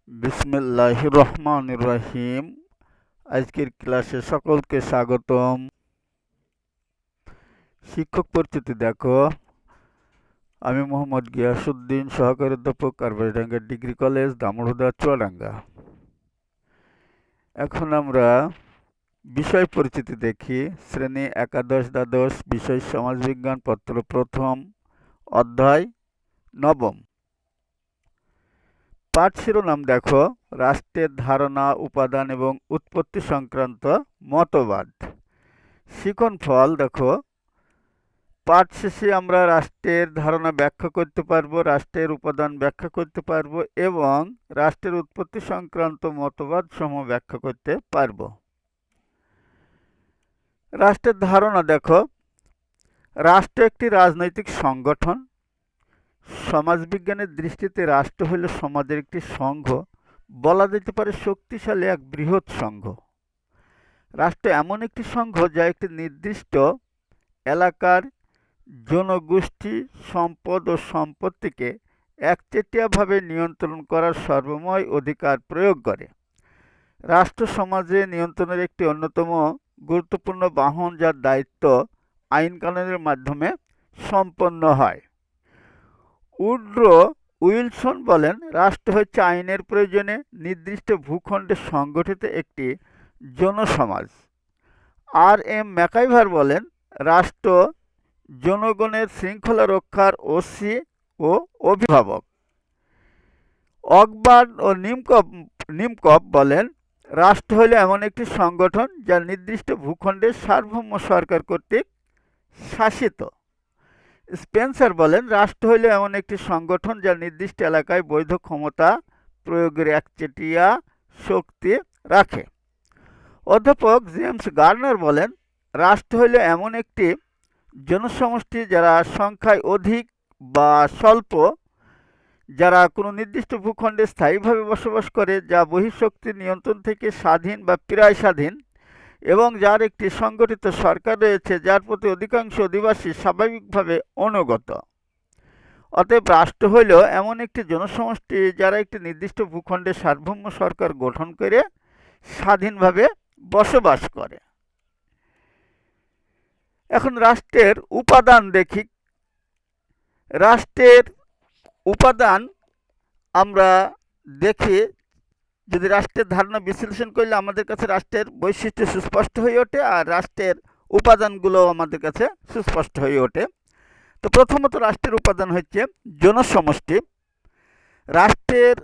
বিসমিল্লাহির রহমানির রহিম। আজকের ক্লাসে সকলকে স্বাগতম। শিক্ষক পরিচিতি দেখো, আমি মোহাম্মদ গিয়াসউদ্দিন, সহকারী অধ্যাপক, কারবাইডাঙ্গা ডিগ্রি কলেজ, দামোড়হুদা, চুয়াডাঙ্গা। এখন আমরা বিষয় পরিচিতি দেখি। শ্রেণী একাদশ দ্বাদশ, বিষয় সমাজবিজ্ঞান, পত্র প্রথম, অধ্যায় নবম। পাঠ শিরোনাম দেখো, রাষ্ট্রের ধারণা, উপাদান এবং উৎপত্তি সংক্রান্ত মতবাদ। শিখন ফল দেখো, পাঠ শেষে আমরা রাষ্ট্রের ধারণা ব্যাখ্যা করতে পারবো, রাষ্ট্রের উপাদান ব্যাখ্যা করতে পারবো এবং রাষ্ট্রের উৎপত্তি সংক্রান্ত মতবাদ সমূহ ব্যাখ্যা করতে পারবো। রাষ্ট্রের ধারণা দেখো, রাষ্ট্র একটি রাজনৈতিক সংগঠন। সমাজবিজ্ঞানের দৃষ্টিতে রাষ্ট্র হল সমাজের একটি সংঘ, বলা যেতে পারে শক্তিশালী এক বৃহৎ সংঘ। রাষ্ট্র এমন একটি সংঘ যা একটি নির্দিষ্ট এলাকার জনগোষ্ঠী, সম্পদ ও সম্পত্তিকে একচেটিয়াভাবে নিয়ন্ত্রণ করার সর্বময় অধিকার প্রয়োগ করে। রাষ্ট্র সমাজে নিয়ন্ত্রণের একটি অন্যতম গুরুত্বপূর্ণ বাহন, যার দায়িত্ব আইন কানুনের মাধ্যমে সম্পন্ন হয়। উড্রো উইলসন বলেন, রাষ্ট্র হচ্ছে আইনের প্রয়োজনে নির্দিষ্ট ভূখণ্ডে সংগঠিত একটি জনসমাজ। আর এম ম্যাকাইভার বলেন, রাষ্ট্র জনগণের শৃঙ্খলা রক্ষার ওসি ও অভিভাবক। অকবার্ন ও নিমকপ বলেন, রাষ্ট্র হল এমন একটি সংগঠন যা নির্দিষ্ট ভূখণ্ডের সার্বভৌম সরকার কর্তৃক শাসিত। স্পেন্সার বলেন, রাষ্ট্র হল এমন একটি সংগঠন যা নির্দিষ্ট এলাকায় বৈধ ক্ষমতা প্রয়োগের একচেটিয়া শক্তি রাখে। অধ্যাপক জেমস গার্নার বলেন, রাষ্ট্র হল এমন একটি জনসমষ্টি যারা সংখ্যায় অধিক বা স্বল্প, যারা কোনো নির্দিষ্ট ভূখণ্ডে স্থায়ীভাবে বসবাস করে, যা বহিঃশক্তির নিয়ন্ত্রণ থেকে স্বাধীন বা প্রায় স্বাধীন এবং যার একটি সংগঠিত সরকার রয়েছে, যার প্রতি অধিকাংশ অধিবাসী স্বাভাবিকভাবে অনুগত। অতএব রাষ্ট্র হইল এমন একটি জনসমষ্টি যারা একটি নির্দিষ্ট ভূখণ্ডে সার্বভৌম সরকার গঠন করে স্বাধীনভাবে বসবাস করে। এখন রাষ্ট্রের উপাদান দেখি। রাষ্ট্রের উপাদান আমরা দেখি, যদি রাষ্ট্রের ধারণা বিশ্লেষণ করলে আমাদের কাছে রাষ্ট্রের বৈশিষ্ট্য সুস্পষ্ট হয়ে ওঠে আর রাষ্ট্রের উপাদানগুলো আমাদের কাছে সুস্পষ্ট হয়ে ওঠে। তো প্রথমত রাষ্ট্রের উপাদান হচ্ছে জনসমষ্টি। রাষ্ট্রের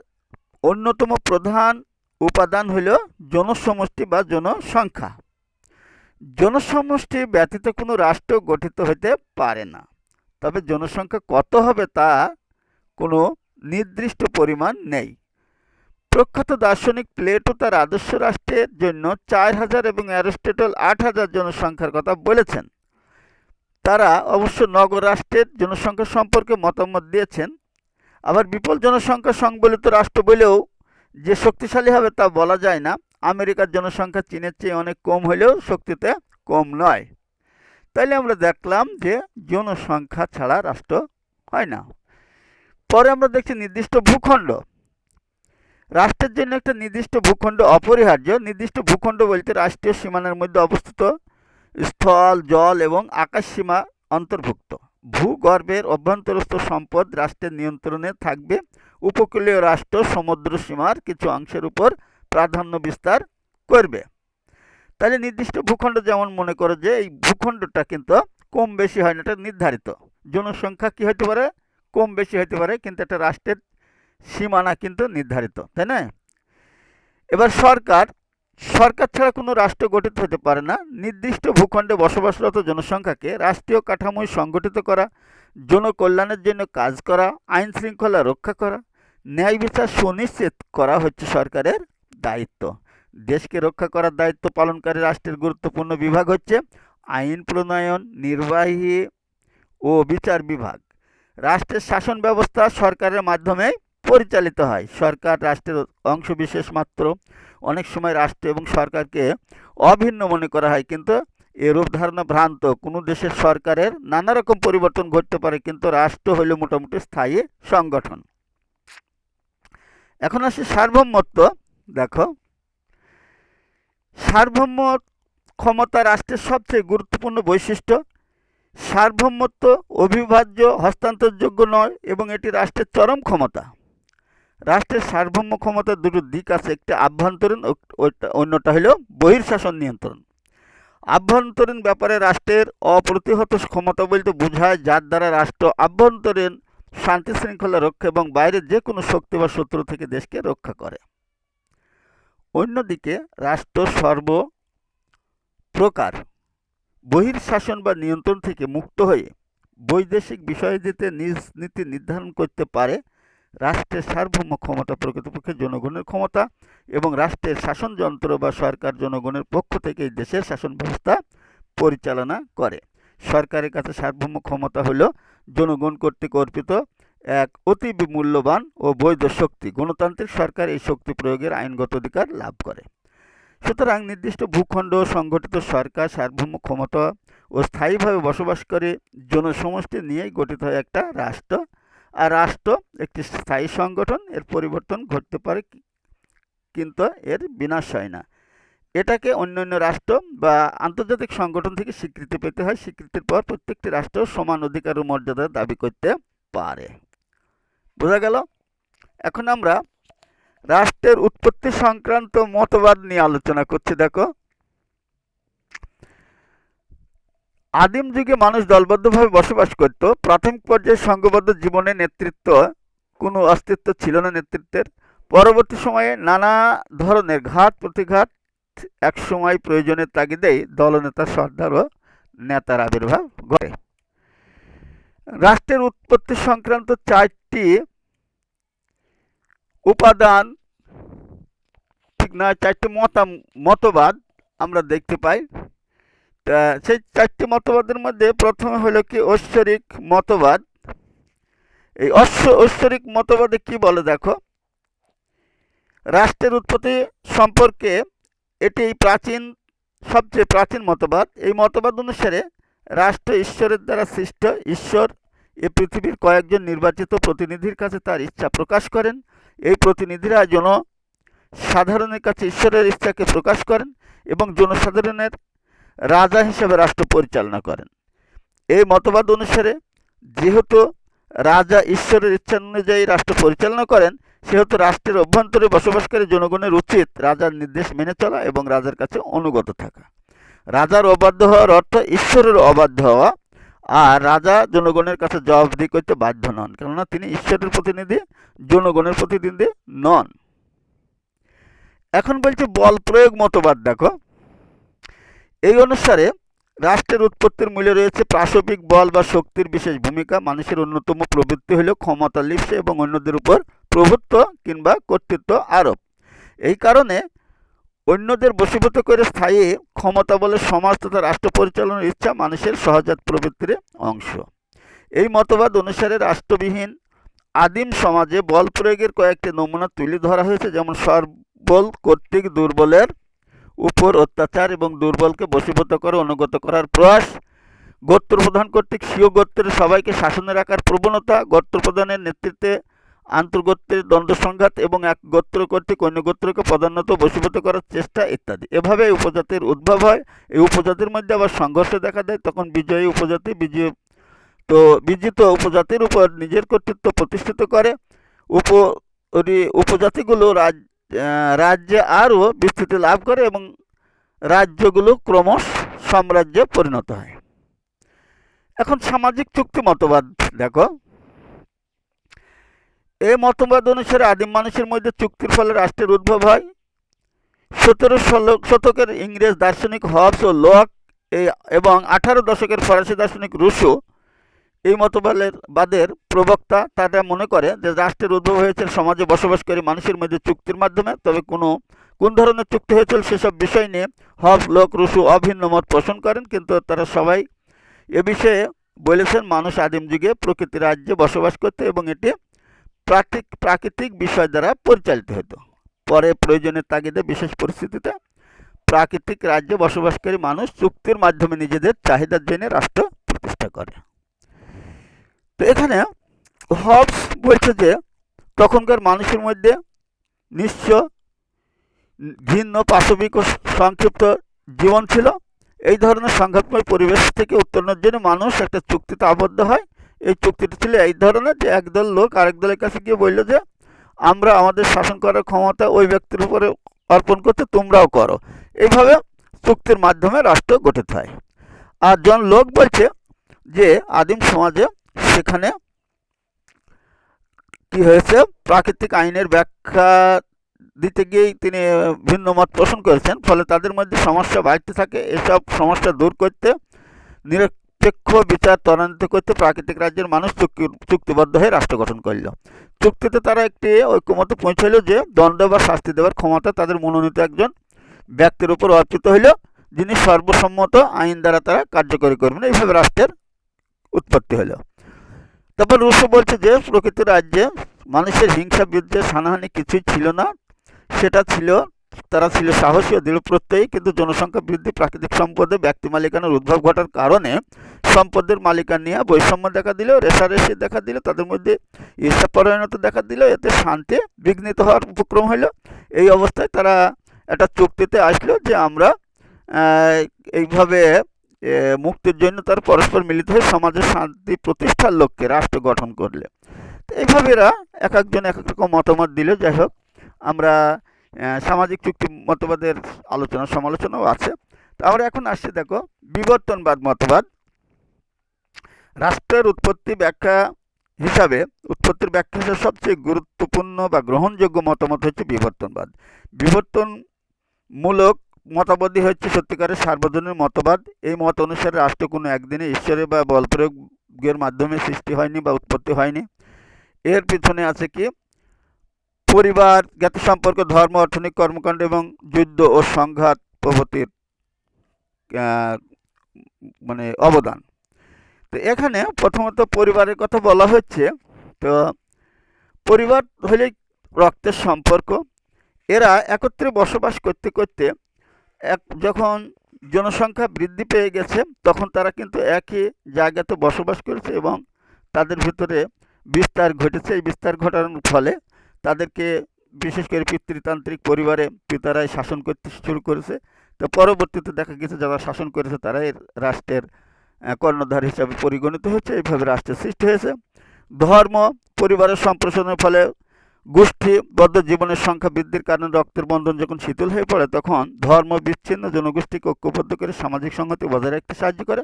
অন্যতম প্রধান উপাদান হল জনসমষ্টি বা জনসংখ্যা। জনসমষ্টি ব্যতীত কোনো রাষ্ট্র গঠিত হতে পারে না। তবে জনসংখ্যা কত হবে তা কোনো নির্দিষ্ট পরিমাণ নেই। প্রখ্যাত দার্শনিক প্লেটো তার আদর্শ রাষ্ট্রের জন্য 4000 এবং অ্যারিস্টটল 8000 জনসংখ্যার কথা বলেছেন। তারা অবশ্য নগর রাষ্ট্রের জনসংখ্যা সম্পর্কে মতামত দিয়েছেন। আবার বিপুল জনসংখ্যা সংবলিত রাষ্ট্র বলেও যে শক্তিশালী হবে তা বলা যায় না। আমেরিকার জনসংখ্যা চীনের চেয়ে অনেক কম হলেও শক্তিতে কম নয়। তাইলে আমরা দেখলাম যে জনসংখ্যা ছাড়া রাষ্ট্র হয় না। পরে আমরা দেখছি নির্দিষ্ট ভূখণ্ড। রাষ্ট্রের জন্য একটা নির্দিষ্ট ভূখণ্ড অপরিহার্য। নির্দিষ্ট ভূখণ্ড বলতে রাষ্ট্রীয় সীমানার মধ্যে অবস্থিত স্থল, জল এবং আকাশ সীমা অন্তর্ভুক্ত। ভূগর্ভের অভ্যন্তরস্থ সম্পদ রাষ্ট্রের নিয়ন্ত্রণে থাকবে। উপকূলীয় রাষ্ট্র সমুদ্র সীমার কিছু অংশের উপর প্রাধান্য বিস্তার করবে। তাহলে নির্দিষ্ট ভূখণ্ড, যেমন মনে করো যে এই ভূখণ্ডটা কিন্তু কম বেশি হয় না, এটা নির্ধারিত। জনসংখ্যা কি হতে পারে, কম বেশি হতে পারে, কিন্তু একটা রাষ্ট্রের সীমানা কিন্তু নির্ধারিত, তাই না? এবার সরকার ছাড়া কোনো রাষ্ট্র গঠিত হতে পারে না। নির্দিষ্ট ভূখণ্ডে বসবাসরত জনসংখ্যাকে রাষ্ট্রীয় কাঠামোয় সংগঠিত করা, জনকল্যাণের জন্য কাজ করা, আইন শৃঙ্খলা রক্ষা করা, ন্যায় বিচার সুনিশ্চিত করা হচ্ছে সরকারের দায়িত্ব। দেশকে রক্ষা করার দায়িত্ব পালনকারী রাষ্ট্রের গুরুত্বপূর্ণ বিভাগ হচ্ছে আইন প্রণয়ন, নির্বাহী ও বিচার বিভাগ। রাষ্ট্রের শাসন ব্যবস্থা সরকারের মাধ্যমে পরিচালিত হয়। সরকার রাষ্ট্রের অংশবিশেষ মাত্র। অনেক সময় রাষ্ট্র এবং সরকারকে অভিন্ন মনে করা হয়, কিন্তু এরূপ ধারণা ভ্রান্ত। কোনো দেশের সরকারের নানা রকম পরিবর্তন ঘটতে পারে, কিন্তু রাষ্ট্র হলো মোটামুটি স্থায়ী সংগঠন। এখন আসি সার্বভৌমত্ব। দেখো, সার্বভৌম ক্ষমতা রাষ্ট্রের সবচেয়ে গুরুত্বপূর্ণ বৈশিষ্ট্য। সার্বভৌমত্ব অবিভাজ্য, হস্তান্তরযোগ্য নয় এবং এটি রাষ্ট্রের চরম ক্ষমতা। রাষ্ট্রের সার্বভৌম ক্ষমতার দুটো দিক আছে, একটি আভ্যন্তরীণ, অন্যটা হলো বহির্শাসন নিয়ন্ত্রণ। আভ্যন্তরীণ ব্যাপারে রাষ্ট্রের অপ্রতিহত ক্ষমতা বলতে বোঝায় যার দ্বারা রাষ্ট্র আভ্যন্তরীণ শান্তি শৃঙ্খলা রক্ষা এবং বাইরের যে কোনো শক্তি বা শত্রু থেকে দেশকে রক্ষা করে। অন্যদিকে রাষ্ট্র সর্বপ্রকার বহির্শাসন বা নিয়ন্ত্রণ থেকে মুক্ত হয়ে বৈদেশিক বিষয়াদিতে নিজ নীতি নির্ধারণ করতে পারে। রাষ্ট্রের সার্বভৌম ক্ষমতা প্রকৃতপক্ষে জনগণের ক্ষমতা এবং রাষ্ট্রের শাসনযন্ত্র বা সরকার জনগণের পক্ষ থেকে এই দেশের শাসন ব্যবস্থা পরিচালনা করে। সরকারের কাছে সার্বভৌম ক্ষমতা হল জনগণ কর্তৃক অর্পিত এক অতি মূল্যবান ও বৈধ শক্তি। গণতান্ত্রিক সরকার এই শক্তি প্রয়োগের আইনগত অধিকার লাভ করে। সুতরাং নির্দিষ্ট ভূখণ্ড সংগঠিত সরকার সার্বভৌম ক্ষমতা ও স্থায়ীভাবে বসবাস করে জনসমষ্টি নিয়েই গঠিত হয় একটা রাষ্ট্র। আর রাষ্ট্র একটি স্থায়ী সংগঠন, এর পরিবর্তন ঘটতে পারে কিন্তু এর বিনাশ হয় না। এটাকে অন্যান্য রাষ্ট্র বা আন্তর্জাতিক সংগঠন থেকে স্বীকৃতি পেতে হয়। স্বীকৃতির পর প্রত্যেকটি রাষ্ট্র সমান অধিকার ও মর্যাদা দাবি করতে পারে। বোঝা গেল? এখন আমরা রাষ্ট্রের উৎপত্তি সংক্রান্ত মতবাদ নিয়ে আলোচনা করছি। দেখো, আদিম যুগে মানুষ দলবদ্ধভাবে বসবাস করত। প্রাথমিক পর্যায়ে সংঘবদ্ধ জীবনে নেতৃত্ব কোনো অস্তিত্ব ছিল না নেতৃত্বের। পরবর্তী সময়ে নানা ধরনের ঘাত প্রতিঘাত একসময় প্রয়োজনের তাগিদেই দলনেতা সর্দার ও নেতার আবির্ভাব ঘটে। রাষ্ট্রের উৎপত্তি সংক্রান্ত 4টি উপাদান, ঠিক না, 4টি মতবাদ আমরা দেখতে পাই। সেই 4টি মতবাদের মধ্যে প্রথমে হলো কি ঐশ্বরিক মতবাদ। এই ঐশ্বরিক মতবাদে কি বলে দেখো, রাষ্ট্রের উৎপত্তি সম্পর্কে এটি সবচেয়ে প্রাচীন মতবাদ। এই মতবাদ অনুসারে রাষ্ট্র ঈশ্বরের দ্বারা সৃষ্ট। ঈশ্বর এ পৃথিবীর কয়েকজন নির্বাচিত প্রতিনিধির কাছে তার ইচ্ছা প্রকাশ করেন। এই প্রতিনিধিরা জনসাধারণের কাছে ঈশ্বরের ইচ্ছাকে প্রকাশ করেন এবং জনসাধারণের রাজা হিসেবে রাষ্ট্র পরিচালনা করেন। এই মতবাদ অনুসারে যেহেতু রাজা ঈশ্বরের ইচ্ছা অনুযায়ী রাষ্ট্র পরিচালনা করেন, সেহেতু রাষ্ট্রের অভ্যন্তরে বসবাসকারী জনগণের উচিত রাজার নির্দেশ মেনে চলা এবং রাজার কাছে অনুগত থাকা। রাজার অবাধ্য হওয়ার অর্থ ঈশ্বরের অবাধ্য হওয়া, আর রাজা জনগণের কাছে জবাবদিহি করতে বাধ্য নন, কেননা তিনি ঈশ্বরের প্রতিনিধি, জনগণের প্রতিনিধি নন। এখন বলছে বল প্রয়োগ মতবাদ। দেখো, এই অনুসারে রাষ্ট্রের উৎপত্তির মূলে রয়েছে পাশবিক বল বা শক্তির বিশেষ ভূমিকা। মানুষের অন্যতম প্রবৃত্তি হল ক্ষমতা লিপ্সা এবং অন্যদের উপর প্রভুত্ব কিংবা কর্তৃত্ব আরোপ। এই কারণে অন্যদের বশীভূত করে স্থায়ী ক্ষমতা বলে সমাজ তথা রাষ্ট্র পরিচালনার ইচ্ছা মানুষের সহজাত প্রবৃত্তির অংশ। এই মতবাদ অনুসারে রাষ্ট্রবিহীন আদিম সমাজে বল প্রয়োগের কয়েকটি নমুনা তুলে ধরা হয়েছে, যেমন সবল কর্তৃক দুর্বলের উপর অত্যাচার এবং দুর্বলকে বশীভূত করে অনুগত করার প্রয়াস, গোত্রপ্রধান কর্তৃক স্বীয় গোত্রের সবাইকে শাসনে রাখার প্রবণতা, গোত্রপ্রধানের নেতৃত্বে আন্তর্গোত্রের দ্বন্দ্ব সংঘাত এবং এক গোত্র কর্তৃক অন্য গোত্রকে প্রধানত বশীভূত করার চেষ্টা ইত্যাদি। এভাবে এই উপজাতির উদ্ভব হয়। এই উপজাতির মধ্যে আবার সংঘর্ষ দেখা দেয়। তখন বিজয়ী উপজাতি বিজিত উপজাতির উপর নিজের কর্তৃত্ব প্রতিষ্ঠিত করে। উপজাতিগুলো রাজ্যে আরও বিস্তৃতি লাভ করে এবং রাজ্যগুলো ক্রমশ সাম্রাজ্যে পরিণত হয়। এখন সামাজিক চুক্তি মতবাদ দেখো, এই মতবাদ অনুসারে আদিম মানুষের মধ্যে চুক্তির ফলে রাষ্ট্রের উদ্ভব হয়। 17 শতকের ইংরেজ দার্শনিক হবস ও লক এবং 18 দশকের ফরাসি দার্শনিক রুশো এই মতবাদের প্রবক্তা। তারা মনে করে যে রাষ্ট্রের উদ্ভব হয়েছে সমাজে বসবাসকারী মানুষের মধ্যে চুক্তির মাধ্যমে। তবে কোন ধরনের চুক্তি হয়েছিল সেসব বিষয় নিয়ে হবস, লক, রুশো অভিন্ন মত পোষণ করেন, কিন্তু তারা সবাই এ বিষয়ে বলেছেন মানুষ আদিম যুগে প্রকৃতি রাজ্যে বসবাস করত এবং এটি প্রাকৃতিক বিষয় দ্বারা পরিচালিত হতো। পরে প্রয়োজনের তাগিদে বিশেষ পরিস্থিতিতে প্রাকৃতিক রাজ্যে বসবাসকারী মানুষ চুক্তির মাধ্যমে নিজেদের চাহিদার জন্য রাষ্ট্র প্রতিষ্ঠা করে। তো এখানে হবস বলছে যে তখনকার মানুষের মধ্যে নিঃস্ব, ঘৃণ্য, পাশবিক ও সংক্ষিপ্ত জীবন ছিল। এই ধরনের সংঘাতময় পরিবেশ থেকে উত্তরণের জন্য মানুষ একটা চুক্তিতে আবদ্ধ হয়। এই চুক্তিটি ছিল এই ধরনের যে একদল লোক আরেক দলের কাছে গিয়ে বলল যে আমরা আমাদের শাসন করার ক্ষমতা ওই ব্যক্তির উপরে অর্পণ করতে, তোমরাও করো। এইভাবে চুক্তির মাধ্যমে রাষ্ট্র গঠিত হয়। আর জন লোক বলছে যে আদিম সমাজে সেখানে কি হয়েছে, প্রাকৃতিক আইনের ব্যাখ্যা দিতে গিয়েই তিনি ভিন্ন মত পোষণ করেছেন, ফলে তাদের মধ্যে সমস্যা বাড়তে থাকে। এসব সমস্যা দূর করতে, নিরপেক্ষ বিচার ত্বরান্বিত করতে প্রাকৃতিক রাজ্যের মানুষ চুক্তিবদ্ধ হয়ে রাষ্ট্র গঠন করল। চুক্তিতে তারা একটি ঐক্যমতে পৌঁছাইল যে দণ্ড বা শাস্তি দেওয়ার ক্ষমতা তাদের মনোনীত একজন ব্যক্তির উপর অর্পিত হইল, যিনি সর্বসম্মত আইন দ্বারা তারা কার্যকরী করবেন। এইভাবে রাষ্ট্রের উৎপত্তি হলো। তারপর রুশো বলছে যে প্রকৃত রাজ্যে মানুষের হিংসা, বিদ্বেষ, হানাহানি কিছুই ছিল না। সেটা ছিল, তারা ছিল সাহসী ও দৃঢ়প্রত্যয়ী, কিন্তু জনসংখ্যা বৃদ্ধি, প্রাকৃতিক সম্পদে ব্যক্তি মালিকানার উদ্ভব ঘটার কারণে সম্পদের মালিকানা নিয়ে বৈষম্য দেখা দিল, রেষারেষি দেখা দিল, তাদের মধ্যে ঈর্ষাপরায়ণতা দেখা দিল। এতে শান্তি বিঘ্নিত হওয়ার উপক্রম হইল। এই অবস্থায় তারা একটা চুক্তিতে আসলো যে আমরা এইভাবে মুক্তির জন্য তারা পরস্পর মিলিত হয়ে সমাজের শান্তি প্রতিষ্ঠার লক্ষ্যে রাষ্ট্র গঠন করলে। তো এইভাবে এরা এক একজন এক এক রকম মতামত দিল। যাই হোক, আমরা সামাজিক চুক্তি মতবাদের আলোচনা সমালোচনাও আছে। তো আমরা এখন আসছি, দেখো, বিবর্তনবাদ মতবাদ। রাষ্ট্রের উৎপত্তির ব্যাখ্যা হিসাবে সবচেয়ে গুরুত্বপূর্ণ বা গ্রহণযোগ্য মতামত হচ্ছে বিবর্তনবাদ। বিবর্তনমূলক মতবাদই হচ্ছে সত্যিকারের সার্বজনীন মতবাদ। এই মত অনুসারে রাষ্ট্র কোনো একদিনে ঈশ্বরের বা বল প্রয়োগের মাধ্যমে সৃষ্টি হয়নি বা উৎপত্তি হয়নি। এর পিছনে আছে কি, পরিবার, জ্ঞাতি সম্পর্ক, ধর্ম, অর্থনৈতিক কর্মকাণ্ড এবং যুদ্ধ ও সংঘাত প্রভৃতির মানে অবদান। তো এখানে প্রথমত পরিবারের কথা বলা হচ্ছে। তো পরিবার হলে রক্তের সম্পর্ক। এরা একত্রে বসবাস করতে করতে যখন জনসংখ্যা বৃদ্ধি পেয়ে গেছে, তখন তারা কিন্তু একই জায়গাতে বসবাস করেছে এবং তাদের ভিতরে বিস্তার ঘটেছে। এই বিস্তার ঘটানোর ফলে তাদেরকে বিশেষ করে পিতৃতান্ত্রিক পরিবারে পিতারাই শাসন করতে শুরু করেছে। তো পরবর্তীতে দেখা গেছে যারা শাসন করেছে তারাই রাষ্ট্রের কর্ণধার হিসাবে পরিগণিত হচ্ছে। এইভাবে রাষ্ট্রের সৃষ্টি হয়েছে। ধর্ম, পরিবারের সম্প্রসারণের ফলে গোষ্ঠীবদ্ধ জীবনের সংখ্যা বৃদ্ধির কারণে রক্তের বন্ধন যখন শিথিল হয়ে পড়ে, তখন ধর্ম বিচ্ছিন্ন জনগোষ্ঠীকে ঐক্যবদ্ধ করে সামাজিক সংহতি বজায় রাখতে সাহায্য করে।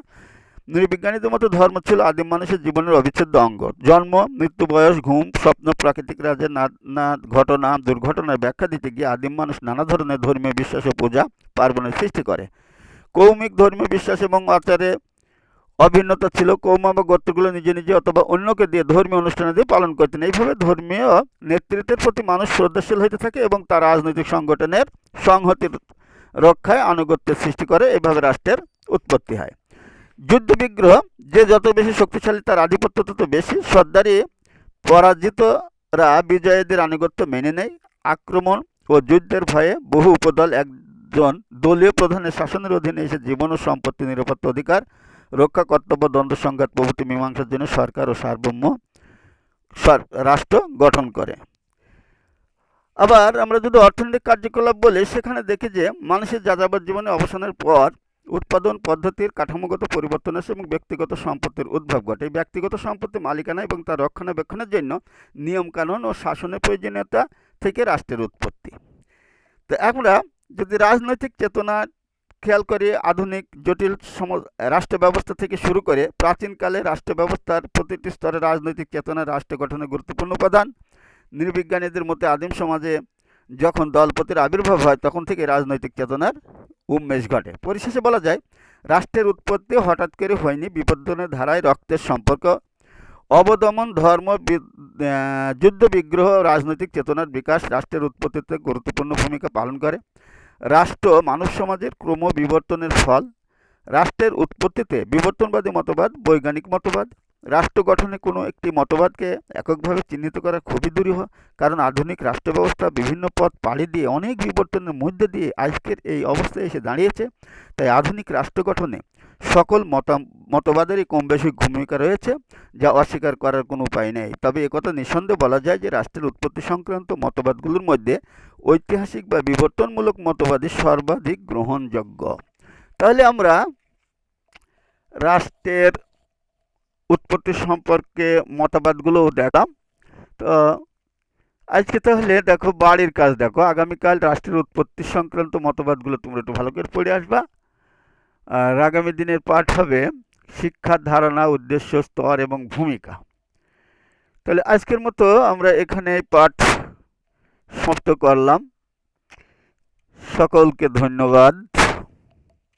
নৃবিজ্ঞানীদের মতো ধর্ম ছিল আদিম মানুষের জীবনের অবিচ্ছেদ্য অঙ্গ। জন্ম, মৃত্যু, বয়স, ঘুম, স্বপ্ন, প্রাকৃতিক রাজ্যের নানা ঘটনা, দুর্ঘটনার ব্যাখ্যা দিতে গিয়ে আদিম মানুষ নানা ধরনের ধর্মীয় বিশ্বাস ও পূজা পার্বণের সৃষ্টি করে। কৌমিক ধর্মীয় বিশ্বাস এবং আচারে অভিন্নতা ছিল। কৌমা বা গোত্রগুলো নিজে নিজে অথবা অন্যকে দিয়ে ধর্মীয় অনুষ্ঠানাদি পালন করতেন। এইভাবে ধর্মীয় নেতৃত্বের প্রতি মানুষ শ্রদ্ধাশীল হইতে থাকে এবং তার রাজনৈতিক সংগঠনের সংহতির রক্ষায় আনুগত্যের সৃষ্টি করে। এইভাবে রাষ্ট্রের উৎপত্তি হয়। যুদ্ধ বিগ্রহ, যে যত বেশি শক্তিশালী তার আধিপত্য তত বেশি। সর্দারি পরাজিতরা বিজয়ীদের আনুগত্য মেনে নেয়। আক্রমণ ও যুদ্ধের ভয়ে বহু উপদল একজন দলীয় প্রধানের শাসনের অধীনে এসে জীবন ও সম্পত্তি নিরাপত্তা অধিকার রক্ষা, কর্তব্য, দ্বন্দ্ব, সংঘাত প্রভৃতি মীমাংসার জন্য সরকার ও সার্বভৌম রাষ্ট্র গঠন করে। আবার আমরা যদি অর্থনৈতিক কার্যকলাপ বলি, সেখানে দেখি যে মানুষের যাযাবর জীবনে অবসানের পর উৎপাদন পদ্ধতির কাঠামোগত পরিবর্তন আসে এবং ব্যক্তিগত সম্পত্তির উদ্ভব ঘটে। এই ব্যক্তিগত সম্পত্তি মালিকানা এবং তার রক্ষণাবেক্ষণের জন্য নিয়মকানুন ও শাসনের প্রয়োজনীয়তা থেকে রাষ্ট্রের উৎপত্তি। তো আমরা যদি রাজনৈতিক চেতনা খেয়াল করি, আধুনিক জটিল রাষ্ট্র ব্যবস্থা থেকে শুরু করে প্রাচীনকালে রাষ্ট্র ব্যবস্থার প্রতিটি স্তরে রাজনৈতিক চেতনা রাষ্ট্র গঠনের গুরুত্বপূর্ণ উপাদান। নৃবিজ্ঞানীদের মতে আদিম সমাজে যখন দলপতির আবির্ভাব হয়, তখন থেকে রাজনৈতিক চেতনার উন্মেষ ঘটে। পরিশেষে বলা যায়, রাষ্ট্রের উৎপত্তি হঠাৎ করে হয়নি। বিবর্তনের ধারায় রক্তের সম্পর্ক, অবদমন, ধর্ম, যুদ্ধ বিগ্রহ, রাজনৈতিক চেতনার বিকাশ রাষ্ট্রের উৎপত্তিতে গুরুত্বপূর্ণ ভূমিকা পালন করে। রাষ্ট্র মানব সমাজের ক্রম বিবর্তনের ফল। রাষ্ট্রের উৎপত্তিতে বিবর্তনবাদী মতবাদ, বৈজ্ঞানিক মতবাদ, রাষ্ট্র গঠনে কোনো একটি মতবাদকে এককভাবে চিহ্নিত করা খুবই দুরূহ, কারণ আধুনিক রাষ্ট্র ব্যবস্থা বিভিন্ন পথ পাড়ি দিয়ে অনেক বিবর্তনের মধ্যে দিয়ে আজকের এই অবস্থায় এসে দাঁড়িয়েছে। তাই আধুনিক রাষ্ট্র গঠনে সকল মতবাদেরই কম বেশি ভূমিকা রয়েছে, যা অস্বীকার করার কোনো উপায় নেই। তবে একথা নিঃসন্দেহে বলা যায় যে রাষ্ট্রের উৎপত্তি সংক্রান্ত মতবাদগুলোর মধ্যে ঐতিহাসিক বা বিবর্তনমূলক মতবাদই সর্বাধিক গ্রহণযোগ্য। তাহলে আমরা রাষ্ট্রের উৎপত্তি সম্পর্কে মতবাদগুলোও দেখলাম। তো আজকে তাহলে দেখো বাড়ির কাজ দেখো, আগামীকাল রাষ্ট্রের উৎপত্তি সংক্রান্ত মতবাদগুলো তোমরা একটু ভালো করে পড়ে আসবা। আর আগামী দিনের পাঠ হবে শিক্ষার ধারণা, উদ্দেশ্য, স্তর এবং ভূমিকা। তাহলে আজকের মতো আমরা এখানে পাঠ সমাপ্ত করলাম। সকলকে ধন্যবাদ।